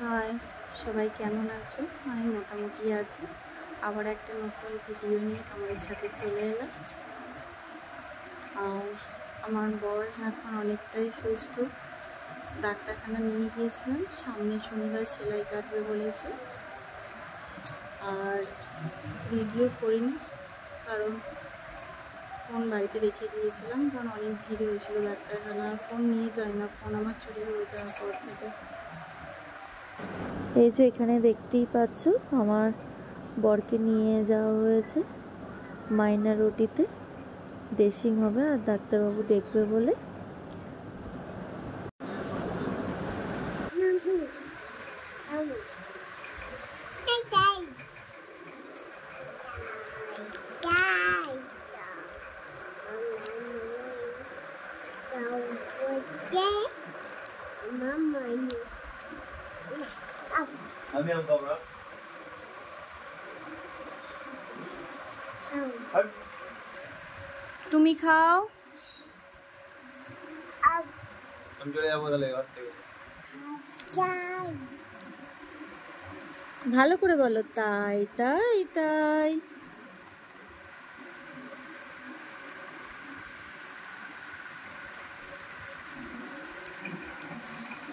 High, সবাই কেমন আছো? আমি মোটামুটি আছি। আবার একটা নতুন ভিডিও নিয়ে তোমাদের সাথে চলে এলাম। আর আমার বর এখন অনেকটাই সুস্থ। ডাক্তারখানা নিয়ে গিয়েছিলাম, সামনে শনিবার সেলাই কাটবে বলেছে। আর ভিডিও করিনি, কারণ ফোন বাড়িতে রেখে দিয়েছিলাম, কারণ অনেক ভিড় হয়েছিল ডাক্তারখানা। ফোন নিয়ে যায় না, ফোন আমার চুরি হয়ে যাওয়ার পর থেকে। এই যে এখানে দেখতেই পাচ্ছ, আমার বরকে নিয়ে যাওয়া হয়েছে মাইনার ওটিতে। ড্রেসিং হবে আর ডাক্তারবাবু দেখবে বলে। আমি আম খাবো না। তুমি খাও। আমি চলে যাবো তাহলে ঘর থেকে। ভালো করে বলো, তাই তাই তাই।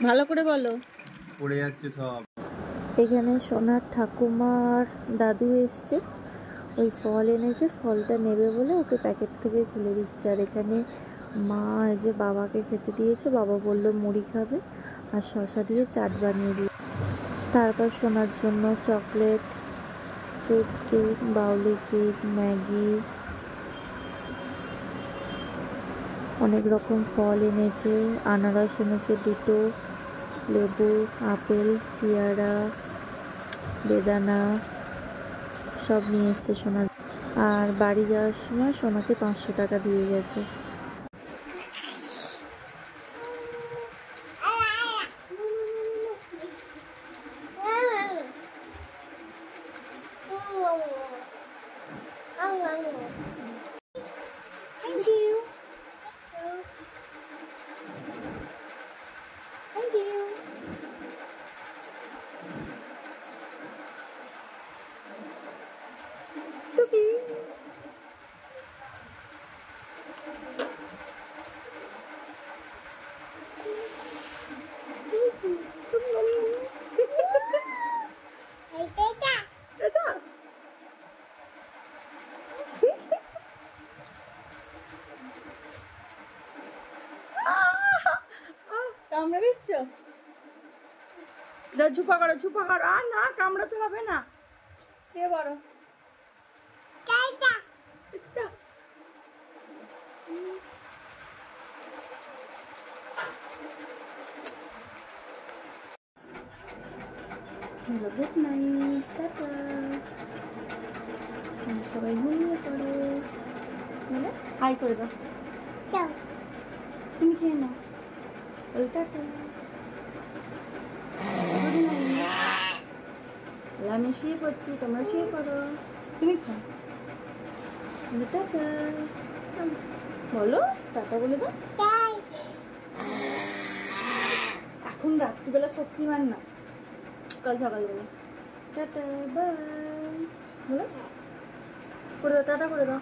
ভালো করে বলো। পড়ে যাচ্ছে সব। এখানে সোনার ঠাকুমা আর দাদু এসছে, ওই ফল এনেছে, ফলটা নেবে বলে ওকে প্যাকেট থেকে খুলে দিচ্ছে। আর এখানে মা যে বাবাকে খেতে দিয়েছে, বাবা বললো মুড়ি খাবে আর শশা দিয়ে চাট বানিয়ে দিয়ে। তারপর সোনার জন্য চকলেট, ফ্রুট কেক, বাউলি কেক, ম্যাগি, অনেক রকম ফল এনেছে। আনারস এনেছে দুটো, লেবু, আপেল, পেয়ারা, বেদানা সব নিয়ে এসছে সোনার। আর বাড়ি যাওয়ার সময় সোনাকে 500 টাকা দিয়ে গেছে। কামড়ে দিচ্ছ? ঝুপা করো, ঝুপা করো। আর না, কামড়াতে হবে না। চেয়ে বড় গুড নাইট, টাটা। সবাই ঘুমিয়ে পড়ো। বলে হাই করে দাও। তুমি খেয়ে নাও। বল টাটা। আমি শুয়ে পড়ছি, তোমরা শুয়ে পড়ো। তুমি খাও। বলো টাটা। বলো টাটা বলে দাও। এখন রাত্রিবেলা শক্তিমান না, কাল সকালবেলা। টাটা বাই বলো, করে দাও, টাটা করে দাও।